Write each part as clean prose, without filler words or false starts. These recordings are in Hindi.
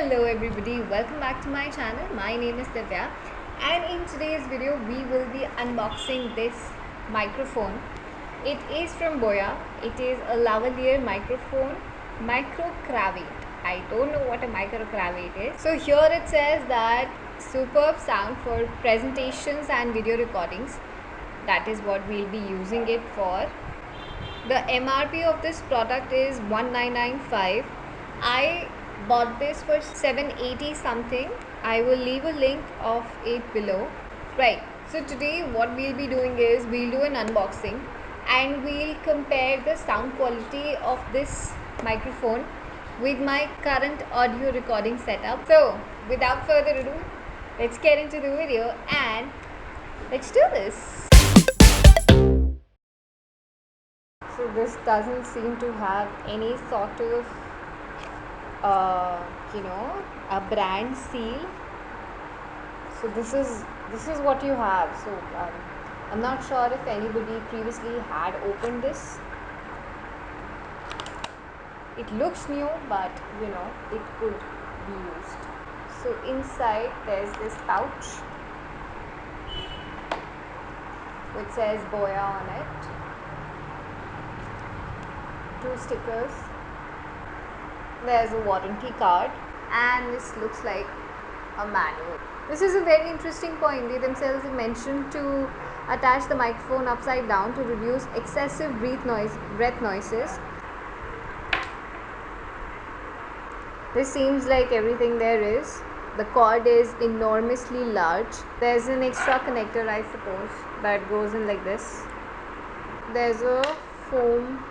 Hello everybody, welcome back to my channel. My name is Divya and in today's video we will be unboxing this microphone. It is from Boya. It is a lavalier microphone, microcravate. I don't know what a microcravate is. So here it says that superb sound for presentations and video recordings. That is what we'll be using it for. The MRP of this product is 1995. I bought this for 780 something. I will leave a link of it below. Right, so today what we'll be doing is we'll do an unboxing and we'll compare the sound quality of this microphone with my current audio recording setup. So without further ado, let's get into the video and let's do this. So this doesn't seem to have any sort of a brand seal. So this is what you have. So I'm not sure if anybody previously had opened this. It looks new, but it could be used. So inside there's this pouch which says Boya on it. 2 stickers. There's a warranty card and this looks like a manual. This is a very interesting point. They themselves have mentioned to attach the microphone upside down to reduce excessive breath noises. This seems like everything there is. The cord is enormously large. There's an extra connector, I suppose, that goes in like this. There's a foam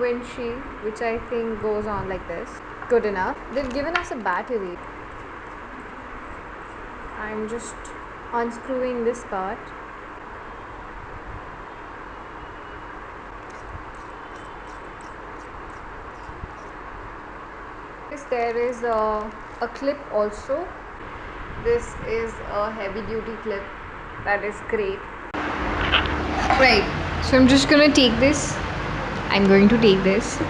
windshield which I think goes on like this. Good enough. They've given us a battery. I'm just unscrewing this part. There is a clip also. This is a heavy duty clip. That is great. Right, so I'm just gonna take this. I'm going to take this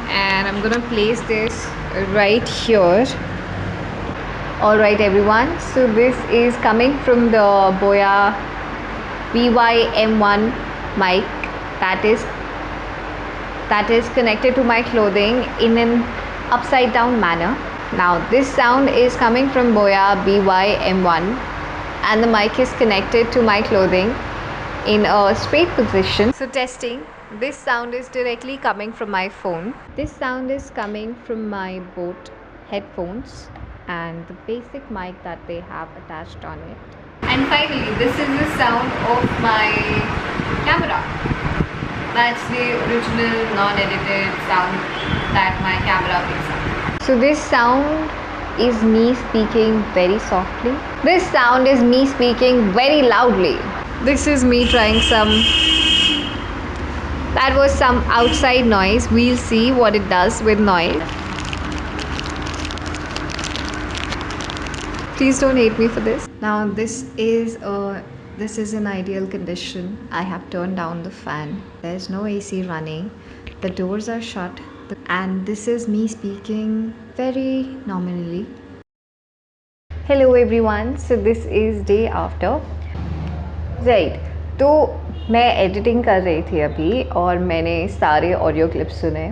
and I'm gonna place this right here. Alright everyone, so this is coming from the Boya BY-M1 mic that is connected to my clothing in an upside down manner. Now this sound is coming from Boya BY-M1 and the mic is connected to my clothing in a straight position. So testing. This sound is directly coming from my phone. This sound is coming from my Boat headphones and the basic mic that they have attached on it. And finally, this is the sound of my camera. That's the original non-edited sound that my camera picks up. So this sound is me speaking very softly. This sound is me speaking very loudly. This is me trying that was some outside noise. We'll see what it does with noise. Please don't hate me for this. Now this is in ideal condition. I have turned down the fan. There's no AC running. The doors are shut. And this is me speaking very nominally. Hello everyone. So this is day after. Right. तो मैं एडिटिंग कर रही थी अभी और मैंने सारे ऑडियो क्लिप्स सुने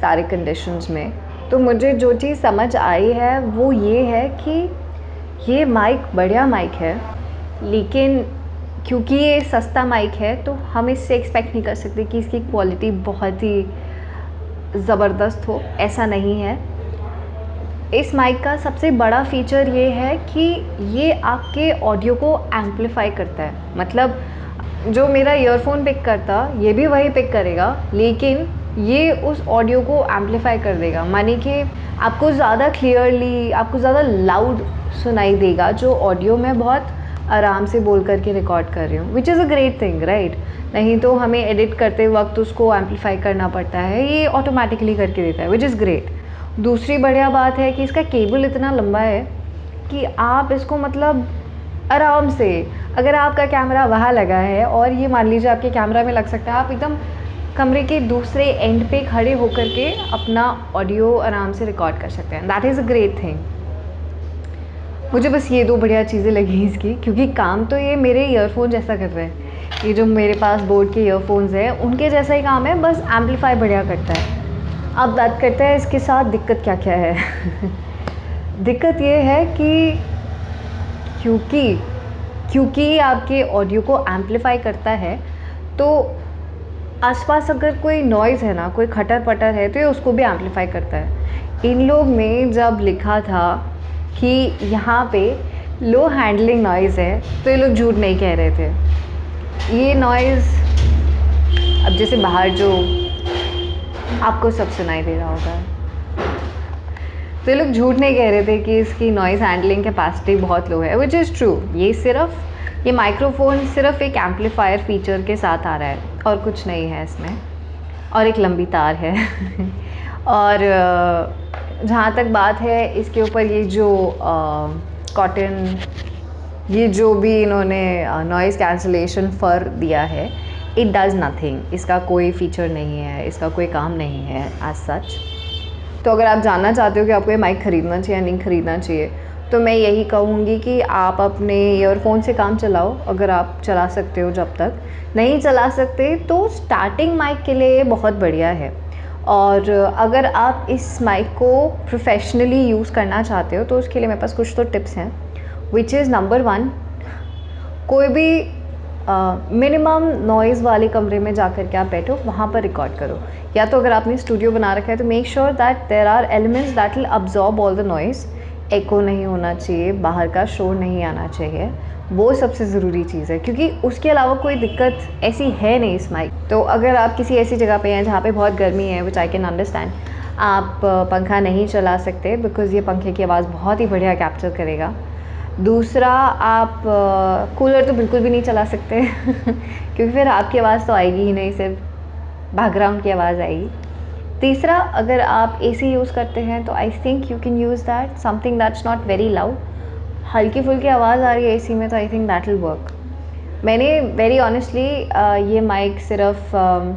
सारे कंडीशंस में. तो मुझे जो चीज़ समझ आई है वो ये है कि ये माइक बढ़िया माइक है, लेकिन क्योंकि ये सस्ता माइक है तो हम इससे एक्सपेक्ट नहीं कर सकते कि इसकी क्वालिटी बहुत ही ज़बरदस्त हो. ऐसा नहीं है. इस माइक का सबसे बड़ा फीचर ये है कि ये आपके ऑडियो को एम्पलीफाई करता है. मतलब जो मेरा ईयरफोन पिक करता ये भी वही पिक करेगा, लेकिन ये उस ऑडियो को एम्पलीफाई कर देगा. माने कि आपको ज़्यादा क्लियरली, आपको ज़्यादा लाउड सुनाई देगा जो ऑडियो में बहुत आराम से बोल करके रिकॉर्ड कर रही हूँ. Which is a great thing, right. नहीं तो हमें एडिट करते वक्त उसको एम्पलीफाई करना पड़ता है. ये ऑटोमेटिकली करके देता है, विच इज़ ग्रेट. दूसरी बढ़िया बात है कि इसका केबल इतना लंबा है कि आप इसको मतलब आराम से, अगर आपका कैमरा वहाँ लगा है और ये मान लीजिए आपके कैमरा में लग सकता है, आप एकदम कमरे के दूसरे एंड पे खड़े होकर के अपना ऑडियो आराम से रिकॉर्ड कर सकते हैं। That is a great thing. मुझे बस ये 2 बढ़िया चीज़ें लगी इसकी, क्योंकि काम तो ये मेरे ईयरफोन जैसा कर रहे हैं। ये जो मेरे पास बोट के ईयरफोन्स हैं उनके जैसा ही काम है, बस एम्पलीफाई बढ़िया करता है। अब बात करते हैं इसके साथ दिक्कत क्या क्या है। दिक्कत ये है कि क्योंकि आपके ऑडियो को एम्पलीफाई करता है, तो आसपास अगर कोई नॉइज़ है ना, कोई खटर पटर है, तो ये उसको भी एम्पलीफाई करता है। इन लोग ने जब लिखा था कि यहाँ पे लो हैंडलिंग नॉइज़ है, तो ये लोग झूठ नहीं कह रहे थे। ये नॉइज़ अब जैसे बाहर जो आपको सब सुनाई दे रहा होगा, तो ये लोग झूठ नहीं कह रहे थे कि इसकी नॉइज़ हैंडलिंग कैपेसिटी बहुत लो है, विच इज़ ट्रू। ये माइक्रोफोन सिर्फ एक एम्पलीफायर फीचर के साथ आ रहा है और कुछ नहीं है इसमें, और एक लंबी तार है। और जहाँ तक बात है इसके ऊपर, ये जो कॉटन, ये जो भी इन्होंने नॉइज़ कैंसलेशन फर दिया है, इट डज़ नथिंग। इसका कोई फ़ीचर नहीं है, इसका कोई काम नहीं है एज सच। तो अगर आप जानना चाहते हो कि आपको ये माइक ख़रीदना चाहिए या नहीं ख़रीदना चाहिए, तो मैं यही कहूँगी कि आप अपने ईयरफोन से काम चलाओ, अगर आप चला सकते हो। जब तक नहीं चला सकते तो स्टार्टिंग माइक के लिए बहुत बढ़िया है। और अगर आप इस माइक को प्रोफेशनली यूज़ करना चाहते हो तो उसके लिए मेरे पास कुछ तो टिप्स हैं, विच इज़ नंबर 1, कोई भी मिनिमम नॉइज़ वाले कमरे में जा कर के आप बैठो, वहाँ पर रिकॉर्ड करो। या तो अगर आपने स्टूडियो बना रखा है तो make sure that there are elements that will absorb all the noise. Echo नहीं होना चाहिए, बाहर का शोर नहीं आना चाहिए, वो सबसे ज़रूरी चीज़ है, क्योंकि उसके अलावा कोई दिक्कत ऐसी है नहीं इस माइक। तो अगर आप किसी ऐसी जगह पे हैं जहाँ पे बहुत गर्मी है, विच आई कैन अंडरस्टैंड, आप पंखा नहीं चला सकते बिकॉज़ ये पंखे की आवाज़ बहुत ही बढ़िया कैप्चर करेगा। दूसरा, आप कूलर तो बिल्कुल भी नहीं चला सकते क्योंकि फिर आपकी आवाज़ तो आएगी ही नहीं, सिर्फ बैकग्राउंड की आवाज़ आएगी। तीसरा, अगर आप एसी यूज़ करते हैं तो I think you can use that, something that's not very loud. हल्की फुल्की आवाज़ आ रही है एसी में तो I think that will work. मैंने वेरी ऑनेस्टली ये माइक सिर्फ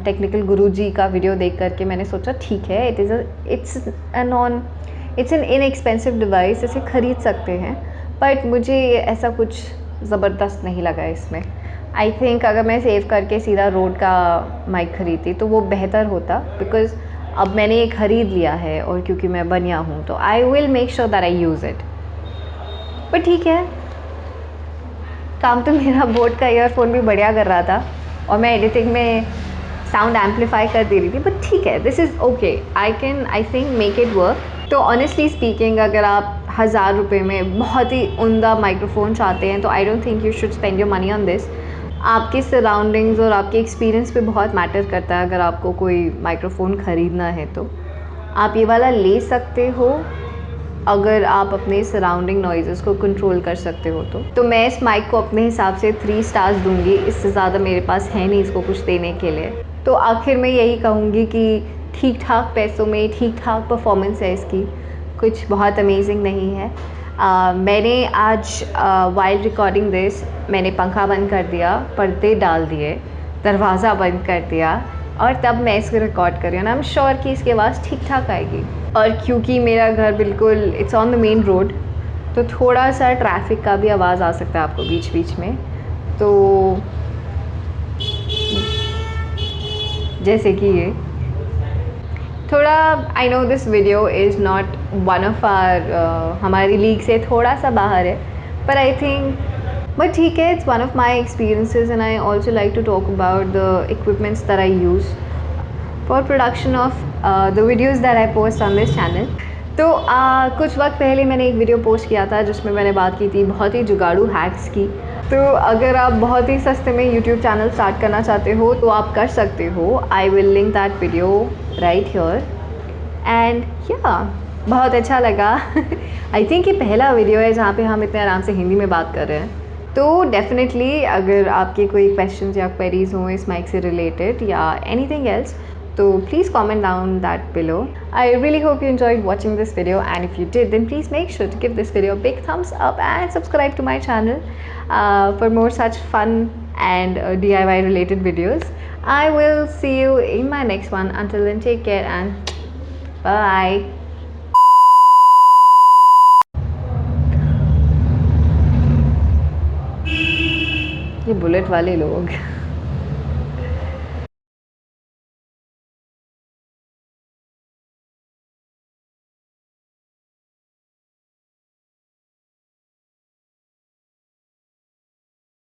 टेक्निकल गुरुजी का वीडियो देख करके मैंने सोचा ठीक है, इट्स एन इनएक्सपेंसिव डिवाइस, इसे ख़रीद सकते हैं, बट मुझे ऐसा कुछ ज़बरदस्त नहीं लगा इसमें। आई थिंक अगर मैं सेव करके सीधा रोड का माइक ख़रीदती तो वो बेहतर होता, बिकॉज़ अब मैंने ये ख़रीद लिया है और क्योंकि मैं बनिया हूँ तो I will make sure that I use it. But ठीक है, काम तो मेरा बोट का ईयरफोन भी बढ़िया कर रहा था और मैं एडिटिंग में साउंड एम्पलीफाई कर दे रही थी, बट ठीक है, this is okay, I think make it work. तो ऑनेस्टली स्पीकिंग, अगर आप 1000 रुपये में बहुत ही उम्दा माइक्रोफोन चाहते हैं तो I don't think you should spend your money on this. आपके सराउंडिंग्स और आपके एक्सपीरियंस पे बहुत मैटर करता है। अगर आपको कोई माइक्रोफोन ख़रीदना है तो आप ये वाला ले सकते हो, अगर आप अपने सराउंडिंग नॉइज़ेस को कंट्रोल कर सकते हो तो मैं इस माइक को अपने हिसाब से 3 स्टार्स दूंगी। इससे ज़्यादा मेरे पास है नहीं इसको कुछ देने के लिए। तो आखिर में यही कहूँगी कि ठीक ठाक पैसों में ठीक ठाक परफॉर्मेंस है इसकी, कुछ बहुत अमेजिंग नहीं है। मैंने आज वाइल रिकॉर्डिंग दिस, मैंने पंखा बंद कर दिया, पर्दे डाल दिए, दरवाज़ा बंद कर दिया और तब मैं इसको रिकॉर्ड कर रही हूँ। आई एम श्योर कि इसकी आवाज़ ठीक ठाक आएगी। और क्योंकि मेरा घर बिल्कुल it's on the main road, तो थोड़ा सा ट्रैफिक का भी आवाज़ आ सकता है आपको बीच बीच में। तो जैसे कि ये थोड़ा, I know this video is not one of हमारी लीग से थोड़ा सा बाहर है, पर आई थिंक बट ठीक है, it's one of my experiences and I also like to talk about the equipments that I use for production of the videos that I post on this channel. तो कुछ वक्त पहले मैंने एक वीडियो पोस्ट किया था जिसमें मैंने बात की थी बहुत ही जुगाड़ू हैक्स की। तो अगर आप बहुत ही सस्ते में यूट्यूब चैनल स्टार्ट करना चाहते हो तो आप कर सकते हो। I will link that video right here and या बहुत अच्छा लगा। आई थिंक ये पहला वीडियो है जहाँ पे हम इतने आराम से हिंदी में बात कर रहे हैं। तो डेफिनेटली अगर आपके कोई क्वेश्चंस या क्वेरीज हों इस माइक से रिलेटेड या anything else, so please comment down that below. I really hope you enjoyed watching this video, and if you did, then please make sure to give this video a big thumbs up and subscribe to my channel for more such fun and DIY related videos. I will see you in my next one. Until then, take care and bye. ये बुलेट वाले लोग